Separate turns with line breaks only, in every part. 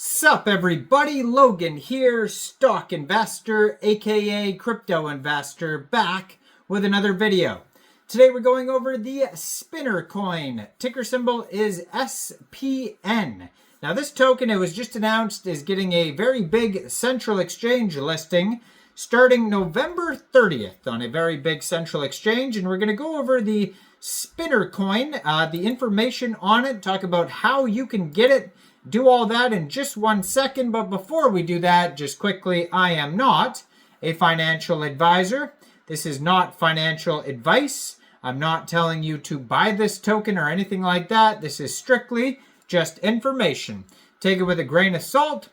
Sup everybody, Logan here, stock investor, aka crypto investor, back with another video. Today we're going over the SpinnerCoin. Ticker symbol is SPN. Now this token, it was just announced, is getting a very big central exchange listing starting November 30th on a very big central exchange, and we're going to go over the SpinnerCoin, the information on it, talk about how you can get it, do all that in just 1 second. But before we do that, just quickly, I am not a financial advisor. This is not financial advice. I'm not telling you to buy this token or anything like that. This is strictly just information. Take it with a grain of salt.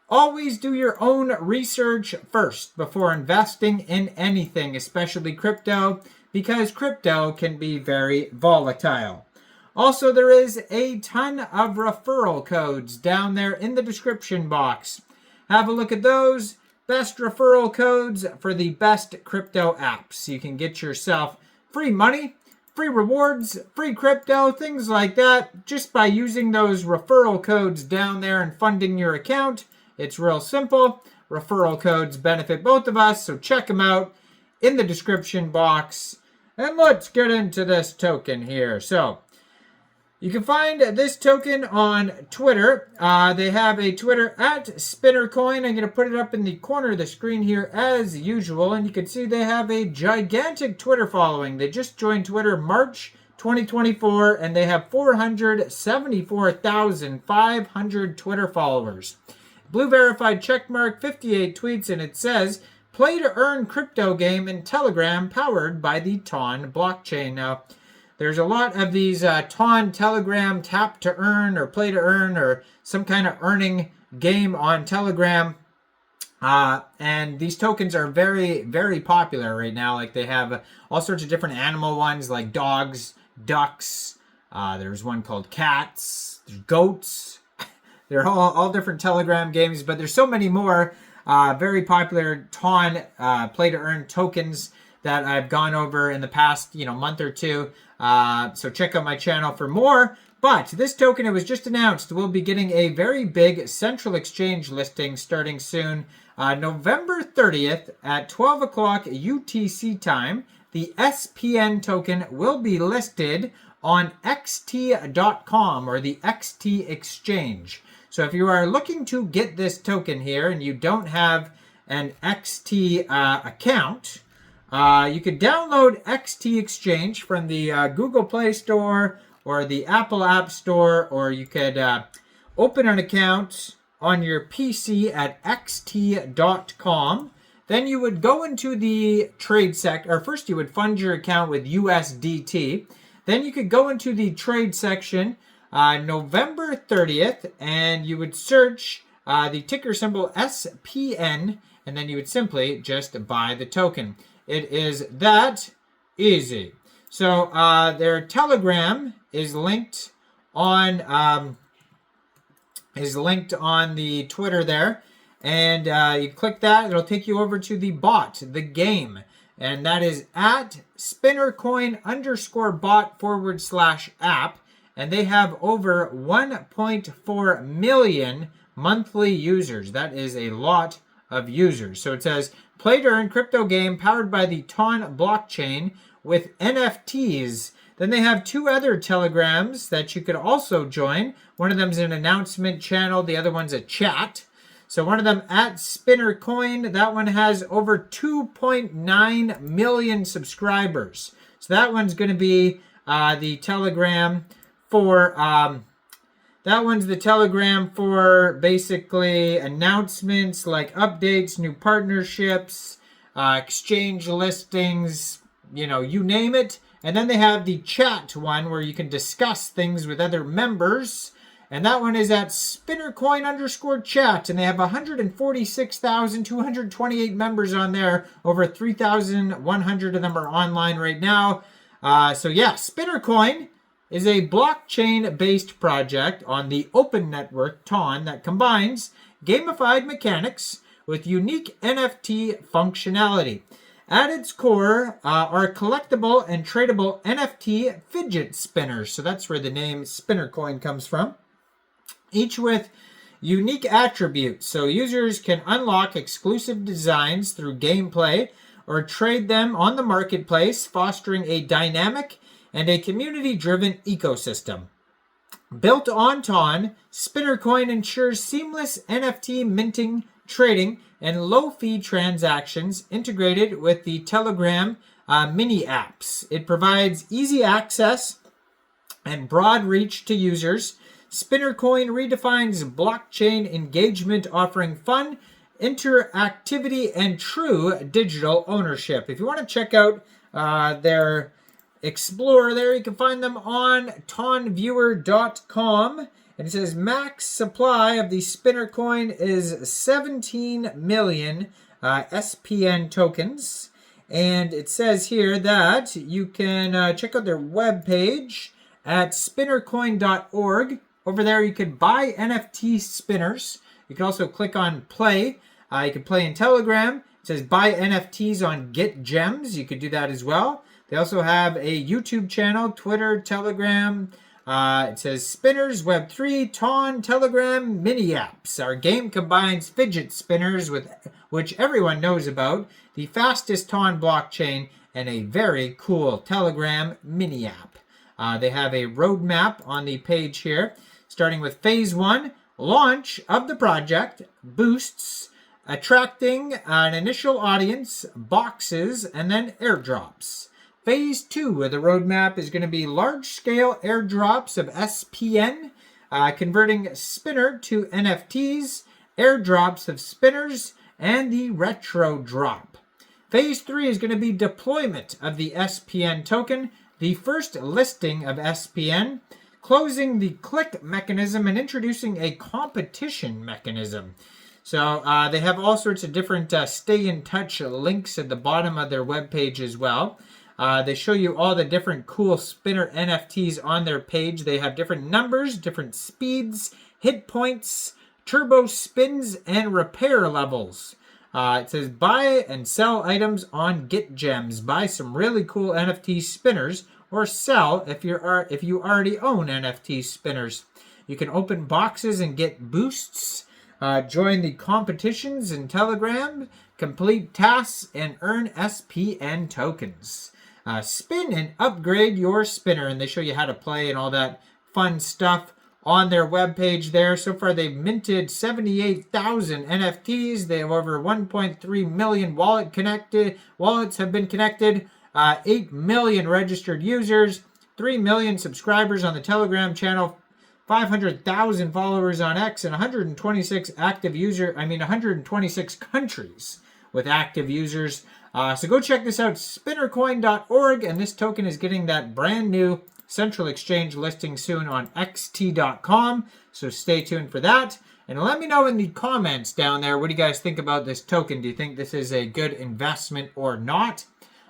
Always do your own research first before investing in anything, especially crypto, because crypto can be very volatile. Also, there is a ton of referral codes down there in the description box. Have a look at those. Best referral codes for the best crypto apps. You can get yourself free money, free rewards, free crypto, things like that, just by using those referral codes down there and funding your account. It's real simple. Referral codes benefit both of us, so check them out in the description box. And let's get into this token here. So, you can find this token on Twitter. They have a Twitter at SpinnerCoin. I'm going to put it up in the corner of the screen here as usual. And you can see they have a gigantic Twitter following. They just joined Twitter March 2024, and they have 474,500 Twitter followers. Blue verified checkmark, 58 tweets, and it says, play to earn crypto game in Telegram powered by the TON blockchain. Now, there's a lot of these TON Telegram tap to earn or play to earn or some kind of earning game on Telegram. And these tokens are very, very popular right now. Like they have all sorts of different animal ones like dogs, ducks. There's one called cats, there's goats. They're all different Telegram games, but there's so many more very popular TON play to earn tokens that I've gone over in the past, month or two. So check out my channel for more. But this token, it was just announced, will be getting a very big central exchange listing starting soon. November 30th at 12 o'clock UTC time, the SPN token will be listed on xt.com or the XT exchange. So if you are looking to get this token here and you don't have an XT account, you could download XT Exchange from the Google Play Store or the Apple App Store, or you could open an account on your PC at xt.com. Then you would go into the trade sector, or first you would fund your account with USDT. Then you could go into the trade section November 30th, and you would search the ticker symbol SPN, and then you would simply just buy the token. It is that easy. So their Telegram is linked on the Twitter there, and you click that, it'll take you over to the bot, the game, and that is at SpinnerCoin_bot/app, and they have over 1.4 million monthly users. That is a lot of users. So it says, play to earn crypto game powered by the TON blockchain with NFTs. Then they have two other Telegrams that you could also join. One of them is an announcement channel. The other one's a chat. So one of them at SpinnerCoin. That one has over 2.9 million subscribers. So that one's going to be the Telegram for... that one's the Telegram for basically announcements like updates, new partnerships, exchange listings, you name it. And then they have the chat one where you can discuss things with other members. And that one is at SpinnerCoin_chat. And they have 146,228 members on there. Over 3,100 of them are online right now. So yeah, SpinnerCoin is a blockchain-based project on the open network TON that combines gamified mechanics with unique NFT functionality. At its core are collectible and tradable NFT fidget spinners. So that's where the name SpinnerCoin comes from. Each with unique attributes, so users can unlock exclusive designs through gameplay or trade them on the marketplace, fostering a dynamic and a community-driven ecosystem. Built on TON, SpinnerCoin ensures seamless NFT minting, trading, and low-fee transactions integrated with the Telegram mini apps. It provides easy access and broad reach to users. SpinnerCoin redefines blockchain engagement, offering fun, interactivity, and true digital ownership. If you want to check out their Explorer there, you can find them on tonviewer.com. And it says max supply of the SpinnerCoin is 17 million SPN tokens. And it says here that you can check out their webpage at spinnercoin.org. Over there, you can buy NFT spinners. You can also click on play. You can play in Telegram. It says buy NFTs on Get Gems. You could do that as well. They also have a YouTube channel, Twitter, Telegram. It says Spinners, Web3, TON, Telegram, mini apps. Our game combines fidget spinners, which everyone knows about, the fastest TON blockchain, and a very cool Telegram mini app. They have a roadmap on the page here, starting with Phase 1, launch of the project, boosts, attracting an initial audience, boxes, and then airdrops. Phase 2 of the roadmap is going to be large-scale airdrops of SPN, converting Spinner to NFTs, airdrops of Spinners, and the retro drop. Phase 3 is going to be deployment of the SPN token, the first listing of SPN, closing the click mechanism, and introducing a competition mechanism. So they have all sorts of different stay-in-touch links at the bottom of their webpage as well. They show you all the different cool Spinner NFTs on their page. They have different numbers, different speeds, hit points, turbo spins, and repair levels. It says buy and sell items on Get Gems. Buy some really cool NFT spinners, or sell if you already own NFT spinners. You can open boxes and get boosts. Join the competitions in Telegram, complete tasks, and earn SPN tokens. Spin and upgrade your spinner, and they show you how to play and all that fun stuff on their webpage there. So far, they've minted 78,000 NFTs. They have over 1.3 million wallets have been connected, 8 million registered users, 3 million subscribers on the Telegram channel, 500,000 followers on X, and 126 countries with active users. So go check this out, spinnercoin.org, and this token is getting that brand new central exchange listing soon on xt.com, so stay tuned for that. And let me know in the comments down there, what do you guys think about this token? Do you think this is a good investment or not?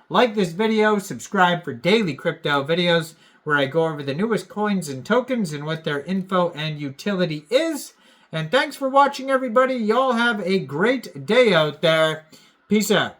Like this video, subscribe for daily crypto videos where I go over the newest coins and tokens and what their info and utility is. And thanks for watching, everybody. Y'all have a great day out there. Peace out.